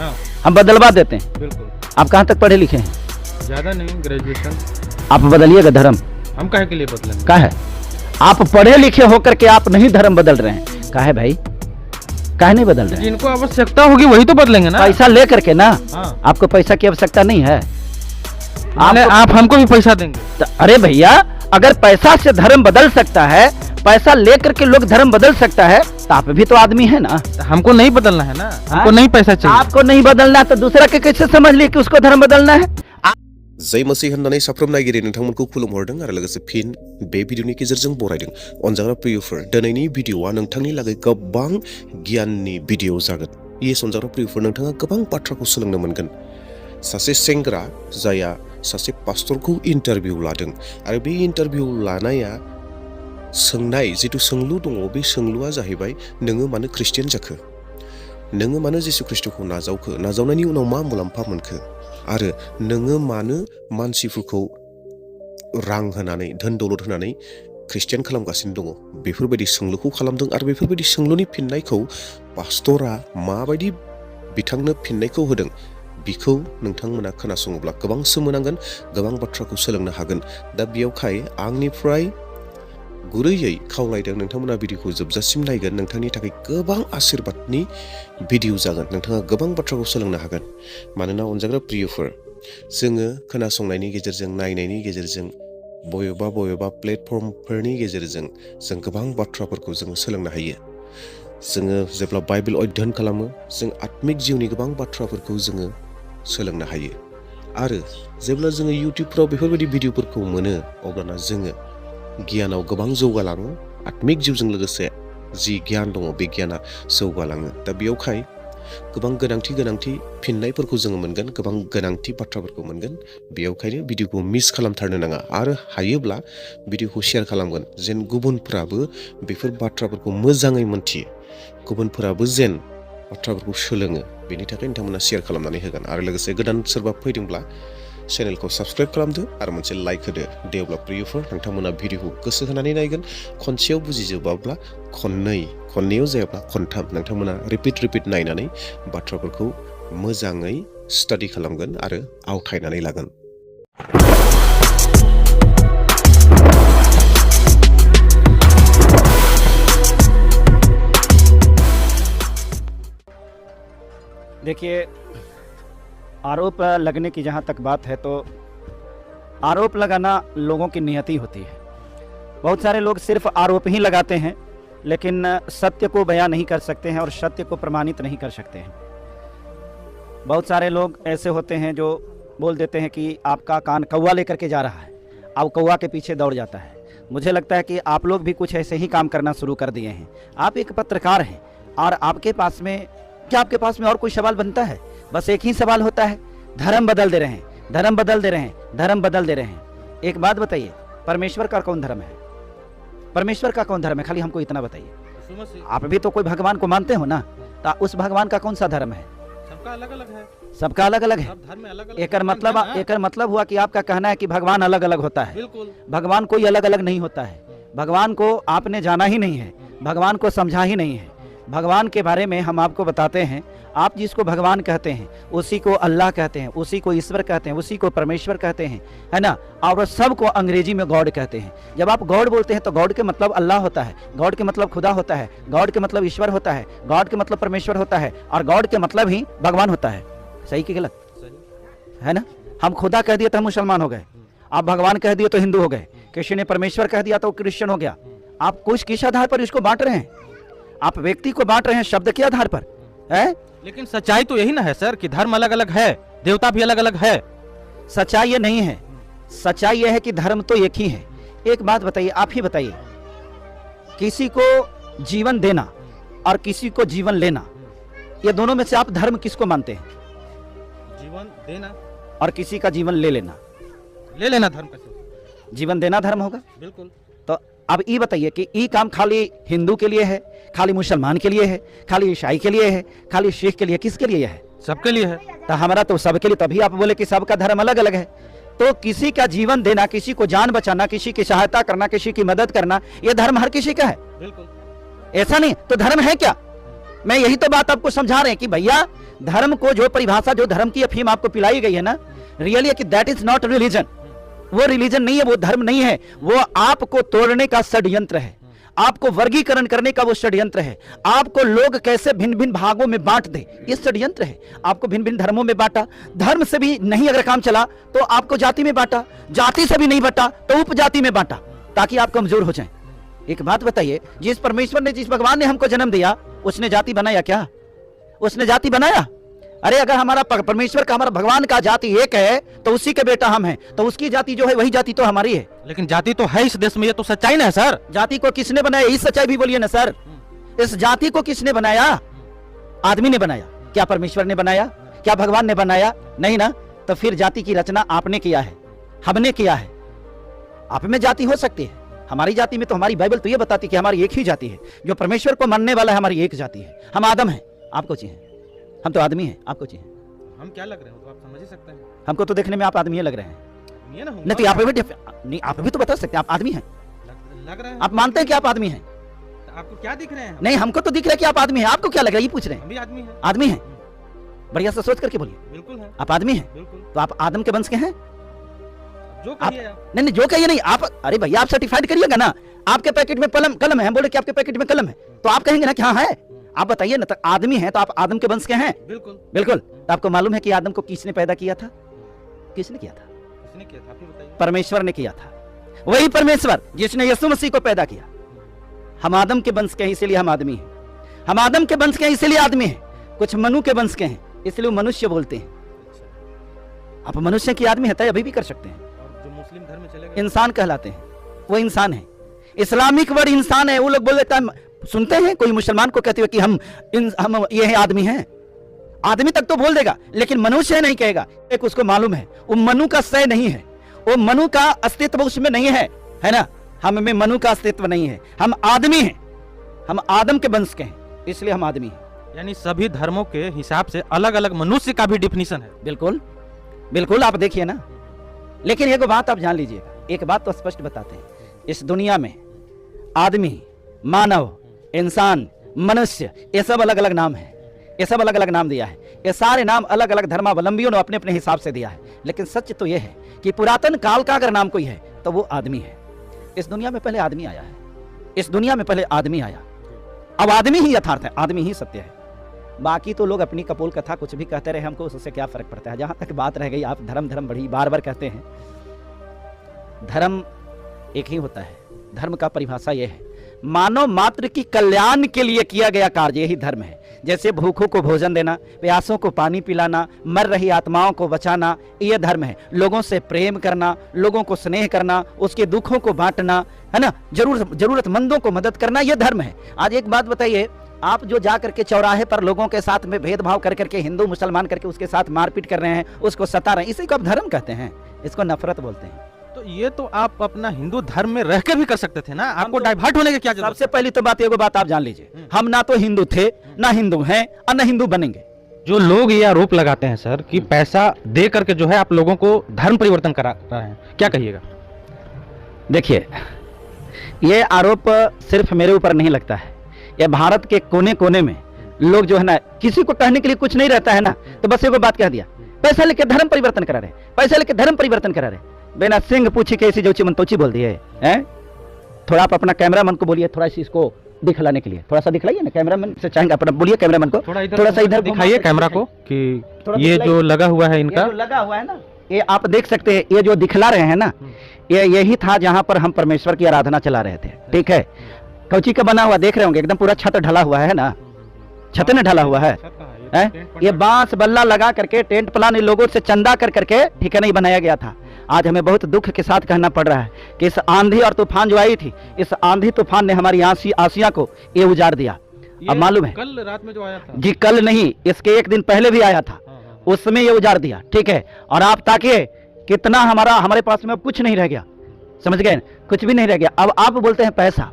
हाँ। हम बदलवा देते हैं। बिल्कुल। आप कहाँ तक पढ़े लिखे हैं? ज्यादा नहीं, ग्रेजुएशन। आप बदलिएगा धर्म। हम काहे के लिए बदलेंगे? का है आप पढ़े लिखे होकर के आप नहीं धर्म बदल रहे हैं, का है भाई? काहे नहीं बदल रहे हैं? जिनको आवश्यकता होगी वही तो बदलेंगे ना। पैसा ले करके ना। हाँ। आपको पैसा की आवश्यकता नहीं है। आप हमको भी पैसा देंगे? अरे भैया, अगर पैसा से धर्म बदल सकता है, पैसा लेकर के लोग धर्म बदल सकता है, तो आप भी तो आदमी है ना। हमको नहीं बदलना है ना, हमको नहीं पैसा चाहिए। आपको नहीं बदलना तो दूसरा के कैसे समझ लिए कि उसको धर्म बदलना है? जय मसीह होननानै साफ्रोम नायगिरि नोंथांमोनखौ खुलुमहरदों आरो लोगोसे फिन बे भिडिअनि गेजेरजों बरायदों। अनजाग्रा प्रियफोर, दिनैनि भिडिअआ नोंथांनि लागै गोबां गियाननि भिडिअ जागोन। येस अनजाग्रा प्रियफोर, नोंथाङा गोबां बाथ्राखौ सोलोंनो मोनगोन। सासे सेंग्रा जाया सासे पास्टरखौ इन्टारभिउ लादों आरो बे इन्टारभिउ लानाया सोंनाय जिथु सोंलु दङ, बे सोंलुआ जाहैबाय नोङो मानो ख्रिस्टियान जाखो, नोङो मानो जिसु ख्रिस्टखौ नाजावखो, नाजावनायनि उनाव मा मुलाम्फा मोनखो, आरो नोङो मानो मानसिफोरखौ रां होनानै धोन दौलत होनानै ख्रिस्टियान खालामगासिनो दङ, बेफोरबायदि सोंलुखौ खालामदों। आरो बेफोरबायदि सोंलुनि फिननायखौ पास्टरा माबायदि बिथांनो फिननायखौ होदों, बिखौ नोंथांमोना खोनासङोब्ला गोबां सोमोनांगोन, गोबां बाथ्राखौ सोलोंनो हागोन। दा बेयावखाय आंनिफ्राय गुरैयै खावलायदों नोंथांमोना भिडिअखौ जोबजासिम नायगोन। नोंथांनि थाखाय गोबां आशीर्बादनि भिडिअ जागोन, नोंथाङा गोबां बाथ्राखौ सोलोंनो हागोन। मानोना अनजाग्रा प्रियफोर, जोङो खोनासंनायनि गेजेरजों, नायनायनि गेजेरजों, बबेबा प्लेटफर्मफोरनि गेजेरजों जों गोबां बाथ्राफोरखौ जोङो सोलोंनो हायो। जोङो जेब्ला बाइबेल अध्ययन खालामो, जों आत्मिक जिउनि गोबां बाथ्राफोरखौ जोङो सोलोंनो हायो। आरो जेब्ला जोङो इउटिउबफ्राव बेफोरबायदि भिडिअफोरखौ मोनो, अब्लाना जोङो गियानाव गोबां जौगालाङो। आत्मिक जिउजों लोगोसे जि गियान दङ, बे गियाना जौगालाङो। दा बेयावखाय गोबां गोनांथि फिननायफोरखौ जोङो मोनगोन, गोबां गोनांथि बाथ्राफोरखौ मोनगोन। बेयावखायनो भिडिअखौ मिस खालामथारनो नाङा आरो हायोब्ला भिडिअखौ शेयार खालामगोन, जेन गुबुनफ्राबो बेफोर बाथ्राफोरखौ मोजाङै मोनथियो, गुबुनफोराबो जेन बाथ्राफोरखौ सोलोङो। बेनि थाखाय नोंथांमोना शेयार खालामनानै होगोन। आरो लोगोसे गोदान सोरबा फैदोंब्ला चेनेलखौ साबस्क्राइब खालामदो आरो मोनसे लाइक होदो। दे अब्ला प्रियफोर, नोंथांमोना भिडिअखौ गोसो होनानै नायगोन। खनसेयाव बुजिजोबाब्ला खननैयाव जायाब्ला खनथाम नोंथांमोना रिपिट नायनानै बाथ्राफोरखौ मोजाङै स्टाडि खालामगोन आरो आवथायनानै लागोन। देखिए, आरोप लगने की जहाँ तक बात है, तो आरोप लगाना लोगों की नियति होती है। बहुत सारे लोग सिर्फ आरोप ही लगाते हैं, लेकिन सत्य को बयां नहीं कर सकते हैं और सत्य को प्रमाणित नहीं कर सकते हैं। बहुत सारे लोग ऐसे होते हैं जो बोल देते हैं कि आपका कान कौवा लेकर के जा रहा है, अब कौवा के पीछे दौड़ जाता है। मुझे लगता है कि आप लोग भी कुछ ऐसे ही काम करना शुरू कर दिए हैं। आप एक पत्रकार हैं और आपके पास में और कोई सवाल बनता है? बस एक ही सवाल होता है, धर्म बदल दे रहे हैं, धर्म बदल दे रहे हैं, धर्म बदल दे रहे हैं। एक बात बताइए, परमेश्वर का कौन धर्म है? परमेश्वर का कौन धर्म है? खाली हमको इतना बताइए। आप भी तो कोई भगवान को मानते हो ना, तो उस भगवान का कौन सा धर्म है? सबका अलग अलग है। सबका अलग अलग है। एकर मतलब हुआ कि आपका कहना है कि भगवान अलग अलग होता है। बिल्कुल। भगवान कोई अलग अलग नहीं होता है। भगवान को आपने जाना ही नहीं है, भगवान को समझा ही नहीं है। भगवान के बारे में हम आपको बताते हैं। आप जिसको भगवान कहते हैं, उसी को अल्लाह कहते हैं, उसी को ईश्वर कहते हैं, उसी को परमेश्वर कहते हैं, है ना। और सबको अंग्रेजी में गॉड कहते हैं। जब आप गॉड बोलते हैं तो गॉड के मतलब अल्लाह होता है, गॉड के मतलब खुदा होता है, गॉड के मतलब ईश्वर होता है, गॉड के मतलब परमेश्वर होता है, और गॉड के मतलब ही भगवान होता है। सही कि गलत? है ना। हम खुदा कह दिए तो हम मुसलमान हो गए, आप भगवान कह दिए तो हिंदू हो गए, किसी ने परमेश्वर कह दिया तो क्रिश्चियन हो गया। आप कुछ किस आधार पर इसको बांट रहे हैं? आप व्यक्ति को बांट रहे हैं शब्द के आधार पर, है? लेकिन सच्चाई तो यही ना है सर, कि धर्म अलग अलग है, देवता भी अलग अलग है। सच्चाई ये नहीं है। सच्चाई ये है कि धर्म तो एक ही है। एक बात बताइए, आप ही बताइए, किसी को जीवन देना और किसी को जीवन लेना, ये दोनों में से आप धर्म किसको मानते हैं? जीवन देना और किसी का जीवन ले लेना। ले लेना धर्म कैसे? जीवन देना धर्म होगा। बिल्कुल। तो अब ये बताइए कि ये काम खाली हिंदू के लिए है, खाली मुसलमान के लिए है, खाली ईसाई के लिए है, खाली सिख के लिए, किसके लिए है? सबके लिए है। तो हमारा तो सबके लिए। तभी आप बोले कि सबका धर्म अलग अलग है। तो किसी का जीवन देना, किसी को जान बचाना, किसी की सहायता करना, किसी की मदद करना, यह धर्म हर किसी का है। बिल्कुल। ऐसा नहीं तो धर्म है क्या? मैं यही तो बात आपको समझा रहे हैं कि भैया धर्म को जो परिभाषा, जो धर्म की अफीम आपको पिलाई गई है ना, रियली कि दैट इज नॉट रिलीजन। वो रिलीजन नहीं है, वो धर्म नहीं है, वो आपको तोड़ने का षड्यंत्र है, आपको वर्गीकरण करने का वो षड्यंत्र है, आपको लोग कैसे भिन्न भिन्न भागों में बांट दे, ये षड्यंत्र है। आपको भिन्न भिन्न धर्मों में बांटा, धर्म से भी नहीं अगर काम चला तो आपको जाति में बांटा, जाति से भी नहीं बांटा तो उपजाति में बांटा, ताकि आप कमजोर हो जाएं। एक बात बताइए, जिस परमेश्वर ने, जिस भगवान ने हमको जन्म दिया, उसने जाति बनाया क्या? उसने जाति बनाया? अरे अगर हमारा परमेश्वर का, हमारा भगवान का जाति एक है तो उसी के बेटा हम हैं, तो उसकी जाति जो है वही जाति तो हमारी है। लेकिन जाति तो है इस देश में, ये तो सच्चाई ना है सर। जाति को किसने बनाया, यही सच्चाई भी बोलिए ना सर। इस जाति को किसने बनाया? आदमी ने बनाया। क्या परमेश्वर ने बनाया? क्या भगवान ने बनाया? नहीं ना। तो फिर जाति की रचना आपने किया है, हमने किया है। आप में जाति हो सकती है, हमारी जाति में तो, हमारी बाइबल तो ये बताती कि हमारी एक ही जाति है, जो परमेश्वर को मानने वाला है, हमारी एक जाति है। हम आदम हैं, आपको चाहिए, हम तो आदमी हैं, आपको चाहिए। हम क्या लग रहे हैं तो आप समझ ही सकते हैं। हमको तो देखने में आप आदमी लग रहे हैं। ये ना नहीं तो आप भी नहीं, आप भी तो बता सकते हैं आप आदमी हैं। लग रहे हैं। आप मानते हैं कि आप आदमी हैं? आपको क्या दिख रहे हैं? नहीं, हमको तो दिख रहा है कि आप आदमी हैं। आपको क्या लग रहा है, ये पूछ रहे हैं। हम भी आदमी हैं। आदमी हैं, बढ़िया से सोच करके बोलिए। बिल्कुल है। आप आदमी हैं, बिल्कुल। तो आप आदम के वंश के हैं। जो आप कहिए आप। नहीं, जो कहिए नहीं आप। अरे भैया आप सर्टिफाइड करिएगा ना। आपके पैकेट में कलम है, हम बोले कि आपके पैकेट में कलम है, तो आप कहेंगे ना कि हाँ है। आप बताइए ना, तो आदमी है तो आप आदम के वंश के हैं। बिल्कुल बिल्कुल। तो आपको मालूम है कि आदम को किसने पैदा किया था? किसने किया था? किसने किया था, आप ही बताइए। परमेश्वर ने किया था। वही परमेश्वर जिसने यीशु मसीह को पैदा किया। हम आदम के वंश के हैं, इसीलिए हम आदमी हैं। हम आदम के वंश के हैं, इसीलिए आदमी हैं। कुछ मनु के वंश के हैं, इसलिए वो मनुष्य बोलते हैं। आप मनुष्य की आदमी है तय अभी भी कर सकते हैं। और जो मुस्लिम धर्म में चले गए, इंसान कहलाते हैं, वो इंसान है। इस्लामिक वर्ड इंसान है। वो लोग बोल देता है, सुनते हैं कोई मुसलमान को कहते हुए कि हम ये है, आदमी हैं। आदमी तक तो बोल देगा, लेकिन मनुष्य नहीं कहेगा। एक उसको मालूम है वो मनु का सय नहीं है, वो मनु का अस्तित्व उसमें नहीं है, है ना। हम में मनु का अस्तित्व नहीं है। हम आदमी हैं, हम आदम के वंश के हैं, इसलिए हम आदमी हैं। यानी सभी धर्मों के हिसाब से अलग अलग मनुष्य का भी डिफिनीशन है। बिल्कुल बिल्कुल, आप देखिए ना। लेकिन एक बात आप जान लीजिएगा, एक बात तो स्पष्ट बताते हैं, इस दुनिया में आदमी, मानव, इंसान, मनुष्य, ये सब अलग अलग नाम है। ये सब अलग अलग नाम दिया है। ये सारे नाम अलग अलग धर्मावलंबियों ने अपने अपने हिसाब से दिया है। लेकिन सच तो यह है कि पुरातन काल का अगर नाम कोई है तो वो आदमी है। इस दुनिया में पहले आदमी आया है। इस दुनिया में पहले आदमी आया। अब आदमी ही यथार्थ है, आदमी ही सत्य है। बाकी तो लोग अपनी कपोल कथा कुछ भी कहते रहे, हमको उससे क्या फर्क पड़ता है। जहां तक बात रह गई, आप धर्म धर्म बड़ी बार बार कहते हैं। धर्म एक ही होता है। धर्म का परिभाषा यह है, मानव मात्र की कल्याण के लिए किया गया कार्य, यही धर्म है। जैसे भूखों को भोजन देना, प्यासों को पानी पिलाना, मर रही आत्माओं को बचाना, यह धर्म है। लोगों से प्रेम करना, लोगों को स्नेह करना, उसके दुखों को बांटना, है ना, जरूरतमंदों को मदद करना, यह धर्म है। आज एक बात बताइए, आप जो जा करके चौराहे पर लोगों के साथ में भेदभाव कर करके, हिंदू मुसलमान करके उसके साथ मारपीट कर रहे हैं, उसको सता रहे हैं, इसी को आप धर्म कहते हैं। इसको नफरत बोलते हैं। तो ये तो आप अपना हिंदू धर्म में रह के भी कर सकते थे ना। आपको डाइवर्ट होने की क्या जरूरत? सबसे पहली तो बात, एगो बात आप जान लीजिए, हम ना तो हिंदू थे, ना हिंदू हैं, और ना हिंदू बनेंगे। जो लोग ये आरोप लगाते हैं सर कि पैसा दे करके जो है आप लोगों को धर्म परिवर्तन करा रहे हैं, क्या कहिएगा? देखिए, ये आरोप सिर्फ मेरे ऊपर नहीं लगता है। ये भारत के कोने कोने में लोग जो है ना, किसी को कहने के लिए कुछ नहीं रहता है ना, तो बस एगो बात कह दिया, पैसा लेके धर्म परिवर्तन करा रहे, पैसा लेके धर्म परिवर्तन करा रहे। बेना सिंह पूछी कैसी जोची मनतोची बोल दिए हैं। थोड़ा आप अपना कैमरामैन को बोलिए, थोड़ा सी इसको दिखलाने के लिए, थोड़ा सा दिखलाइए ना। कैमरामैन से चाहेंगे अपना, बोलिए कैमरामैन को थोड़ा सा इधर दिखाइए कैमरा को कि ये जो लगा हुआ है इनका, लगा हुआ है ना, ये आप देख सकते हैं। ये जो दिखला रहे हैं ना, ये यही था जहां पर हम परमेश्वर की आराधना चला रहे थे। ठीक है, कौची का बना हुआ देख रहे होंगे, एकदम पूरा छत ढला हुआ है ना, छत ने ढला हुआ है। ये बांस बल्ला लगा करके, टेंट प्लान लोगों से चंदा कर करके, ठीक है, नहीं बनाया गया था। आज हमें बहुत दुख के साथ कहना पड़ रहा है कि इस आंधी और तूफान जो आई थी, इस आंधी तूफान ने हमारी आसिया को ये उजाड़ दिया। अब मालूम है, कल रात में जो आया था जी, कल नहीं, इसके एक दिन पहले भी आया था, उसमें ये उजाड़ दिया। ठीक है, और आप ताकिए कितना हमारे पास में अब कुछ नहीं रह गया, समझ गए, कुछ भी नहीं रह गया। अब आप बोलते हैं पैसा।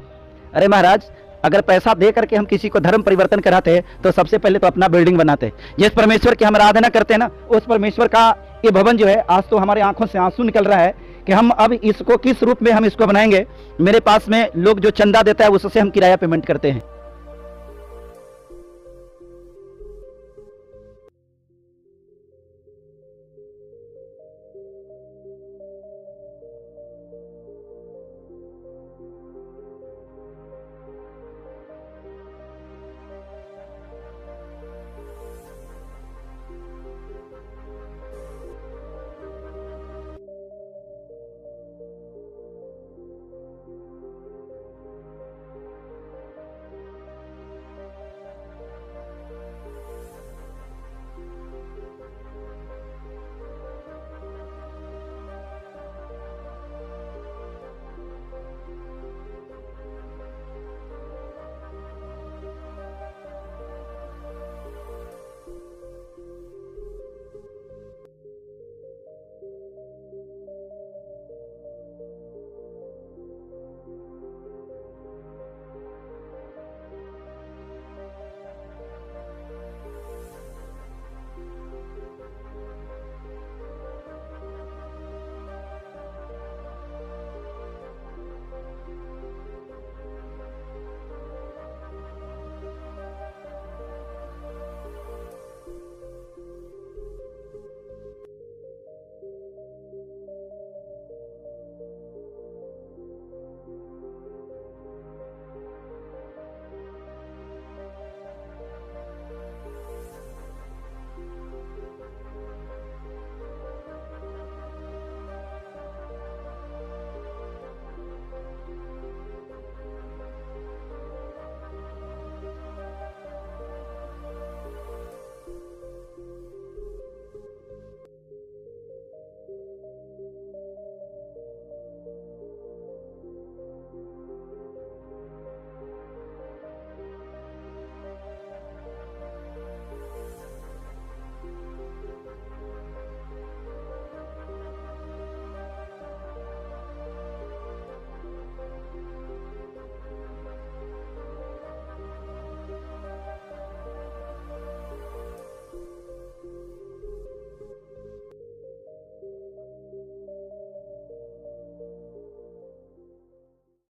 अरे महाराज, अगर पैसा दे करके हम किसी को धर्म परिवर्तन कराते हैं तो सबसे पहले तो अपना बिल्डिंग बनाते। जिस परमेश्वर की हम आराधना करते हैं ना, उस परमेश्वर का ये भवन जो है, आज तो हमारे आंखों से आंसू निकल रहा है कि हम अब इसको किस रूप में हम इसको बनाएंगे। मेरे पास में लोग जो चंदा देता है उससे हम किराया पेमेंट करते हैं।